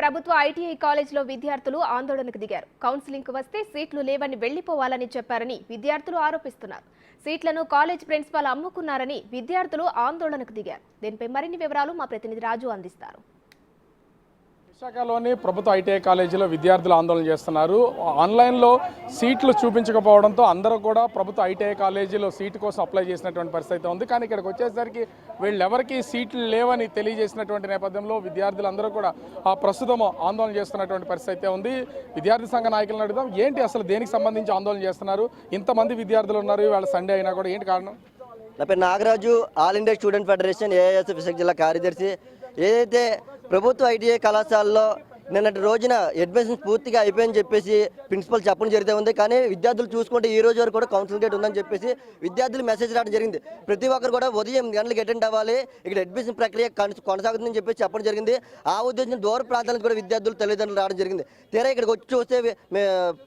ప్రభుత్వ ఐటీఐ కాలేజీలో విద్యార్థులు ఆందోళనకు దిగారు. కౌన్సిలింగ్ కు వస్తే సీట్లు లేవని వెళ్లిపోవాలని చెప్పారని విద్యార్థులు ఆరోపిస్తున్నారు. సీట్లను కాలేజ్ ప్రిన్సిపాల్ అమ్ముకున్నారని విద్యార్థులు ఆందోళనకు దిగారు. దీనిపై మరిన్ని వివరాలు మా ప్రతినిధి రాజు అందిస్తారు. విశాఖలోని ప్రభుత్వ ఐటీఐ కాలేజీలో విద్యార్థులు ఆందోళన చేస్తున్నారు. ఆన్లైన్లో సీట్లు చూపించకపోవడంతో అందరూ కూడా ప్రభుత్వ ఐటీఐ కాలేజీలో సీటు కోసం అప్లై చేసినటువంటి పరిస్థితి ఉంది. కానీ ఇక్కడికి వచ్చేసరికి వీళ్ళెవరికి సీట్లు లేవని తెలియజేసినటువంటి నేపథ్యంలో విద్యార్థులు అందరూ కూడా ప్రస్తుతం ఆందోళన చేస్తున్నటువంటి పరిస్థితి ఉంది. విద్యార్థి సంఘ నాయకులను అడుగుదాం, ఏంటి అసలు దేనికి సంబంధించి ఆందోళన చేస్తున్నారు? ఇంతమంది విద్యార్థులు ఉన్నారు, వాళ్ళ సండే అయినా కూడా ఏంటి కారణం? నా పేరు Nagaraju, all India student federation AIS Visakha జిల్లా కార్యదర్శి. ఏదైతే ప్రభుత్వ ఐటీఐ కళాశాలలో నిన్నటి రోజున అడ్మిషన్స్ పూర్తిగా అయిపోయని చెప్పేసి ప్రిన్సిపల్ చెప్పడం జరుగుతూ ఉంది. కానీ విద్యార్థులు చూసుకుంటే ఈ రోజు వరకు కూడా కౌన్సిలింగ్ డేట్ ఉందని చెప్పేసి విద్యార్థులు మెసేజ్ రావడం జరిగింది. ప్రతి ఒక్కరు కూడా ఉదయం 8 గంటలకు అటెండ్ అవ్వాలి, ఇక్కడ అడ్మిషన్ ప్రక్రియ కొనసాగుతుందని చెప్పేసి చెప్పడం జరిగింది. ఆ ఉద్దేశం దూర ప్రాంతాలకు కూడా విద్యార్థులు తల్లిదండ్రులు రావడం జరిగింది. తీరా ఇక్కడికి వచ్చి చూస్తే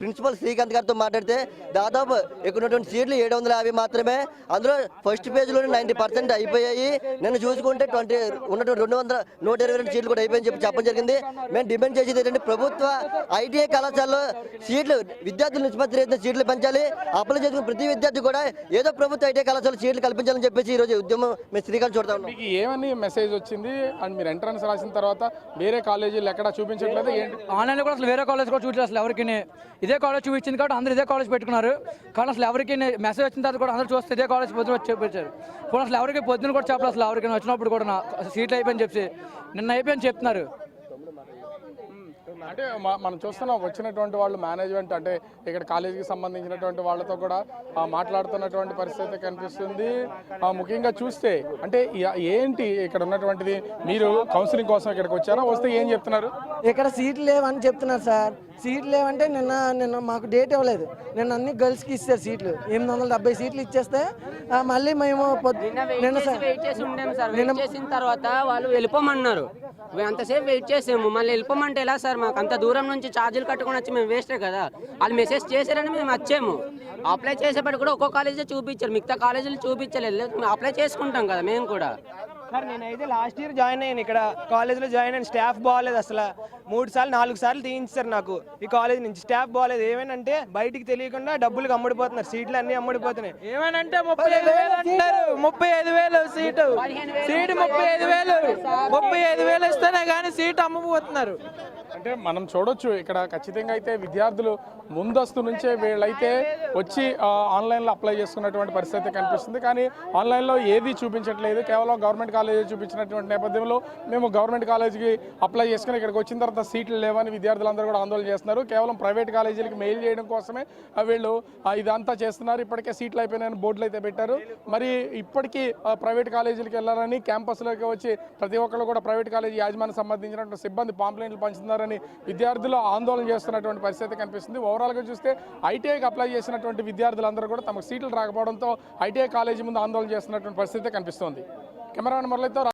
ప్రిన్సిపల్ శ్రీకాంత్ గారితో మాట్లాడితే దాదాపు ఇక్కడ ఉన్నటువంటి సీట్లు 750 మాత్రమే. అందులో ఫస్ట్ పేజ్లోనే 90% అయిపోయాయి. నిన్న చూసుకుంటే ఉన్నటువంటి 122 సీట్లు కూడా అయిపోయని చెప్పడం జరిగింది. మేము డిమాండ్ చేసేది ఏంటంటే ప్రభుత్వ ఐటీఐ కళాశాలలో సీట్లు విద్యార్థుల నిష్పత్తి రీతిలో సీట్లు పెంచాలి. అప్లై చేసుకున్న ప్రతి విద్యార్థి కూడా ఏదో ప్రభుత్వ ఐటీఐ కళాశాల సీట్లు కల్పించాలని చెప్పేసి ఈ రోజు ఉద్యమం మేము శ్రీకాంత్ చూడతా ఉన్నాం. మీకు ఏమని మెసేజ్ వచ్చింది? అండ్ మీరు ఎంట్రన్స్ రాసిన తర్వాత వేరే కాలేజీలు ఎక్కడ చూపించట్లేదు, ఏంటి? ఆన్లైన్లో కూడా అసలు వేరే కాలేజ్ కూడా చూపించారు. అసలు ఎవరికి ఇదే కాలేజ్ చూపించింది కాబట్టి అందరూ ఇదే కాలేజ్ పెట్టుకున్నారు. కానీ అసలు ఎవరికి మెసేజ్ వచ్చిన తర్వాత కూడా అందరూ చూస్తే ఇదే కాలేజ్ పొద్దున వచ్చి చూపించారు. ఇప్పుడు అసలు ఎవరికి పొద్దున కూడా చెప్పాలి. అసలు ఎవరికైనా వచ్చినప్పుడు కూడా సీట్లు అయిపోయింది చెప్పి నిన్న అయిపోయింది చెప్తున్నారు. అంటే మనం చూస్తున్నాం, వచ్చినటువంటి వాళ్ళు మేనేజ్మెంట్ అంటే ఇక్కడ కాలేజీకి సంబంధించినటువంటి వాళ్ళతో కూడా మాట్లాడుతున్నటువంటి పరిస్థితి కనిపిస్తుంది. ముఖ్యంగా చూస్తే అంటే ఏంటి ఇక్కడ ఉన్నటువంటిది, మీరు కౌన్సిలింగ్ కోసం ఇక్కడికి వచ్చారా, వస్తే ఏం చెప్తున్నారు? ఇక్కడ సీట్లు లేవని చెప్తున్నారు సార్. సీట్లు లేవంటే నిన్న మాకు డేట్ ఇవ్వలేదు. నిన్న అన్ని గర్ల్స్కి ఇచ్చారు సీట్లు. 870 సీట్లు ఇచ్చేస్తే మళ్ళీ మేము చేసిన తర్వాత వాళ్ళు వెళ్ళిపోమన్నారు. అంతసేపు వెయిట్ చేసాము, మళ్ళీ వెళ్ళిపోమంటే ఎలా సార్? మాకు అంత దూరం నుంచి ఛార్జీలు కట్టుకుని వచ్చి మేము వేస్టే కదా. వాళ్ళు మెసేజ్ చేశారని మేము వచ్చాము. అప్లై చేసేప్పటికి కూడా ఒక్కో కాలేజీ చూపించారు, మిగతా కాలేజీలు చూపించలేదు. అప్లై చేసుకుంటాం కదా మేము కూడా. సార్ నేనైతే లాస్ట్ ఇయర్ జాయిన్ అయ్యాను, ఇక్కడ కాలేజ్లో జాయిన్ అయిన. స్టాఫ్ బాగాలేదు, అసలు 3 సార్లు 4 సార్లు తీయించారు నాకు ఈ కాలేజ్ నుంచి. స్టాఫ్ బాగాలేదు. ఏమేనంటే బయటికి తెలియకుండా డబ్బులు అమ్ముడిపోతున్నారు, సీట్లు అన్ని అమ్ముడిపోతున్నాయి. ఏమనంటే 35,000 అంటారు. 35,000 సీటు 35,000 ఇస్తేనే కానీ సీటు అమ్ముకుపోతున్నారు. అంటే మనం చూడొచ్చు ఇక్కడ ఖచ్చితంగా అయితే విద్యార్థులు ముందస్తు నుంచే వీళ్ళైతే వచ్చి ఆన్లైన్లో అప్లై చేసుకున్నటువంటి పరిస్థితి కనిపిస్తుంది. కానీ ఆన్లైన్లో ఏది చూపించట్లేదు, కేవలం గవర్నమెంట్ కాలేజీ చూపించినటువంటి నేపథ్యంలో మేము గవర్నమెంట్ కాలేజీకి అప్లై చేసుకుని ఇక్కడికి వచ్చిన తర్వాత సీట్లు లేవని విద్యార్థులందరూ కూడా ఆందోళన చేస్తున్నారు. కేవలం ప్రైవేట్ కాలేజీలకు మెయిల్ చేయడం కోసమే వీళ్ళు ఇదంతా చేస్తున్నారు. ఇప్పటికే సీట్లు అయిపోయినాయని బోర్డులు అయితే పెట్టారు. మరి ఇప్పటికీ ప్రైవేట్ కాలేజీలకు వెళ్ళాలని క్యాంపస్లోకి వచ్చి ప్రతి ఒక్కరు కూడా ప్రైవేట్ కాలేజీ యాజమాన్యం సంబంధించినటువంటి సిబ్బంది పాంప్లెంట్లు పంచుతున్నారు విద్యార్థులు ఆందోళన చేస్తున్నటువంటి పరిస్థితి కనిపిస్తుంది. ఓవరాల్గా చూస్తే ఐటీఐకి అప్లై చేసినటువంటి విద్యార్థులందరూ కూడా తమకు సీట్లు రాకపోవడంతో ఐటీఐ కాలేజీ ముందు ఆందోళన చేస్తున్నటువంటి పరిస్థితి కనిపిస్తోంది. కెమెరామెన్ మురళితో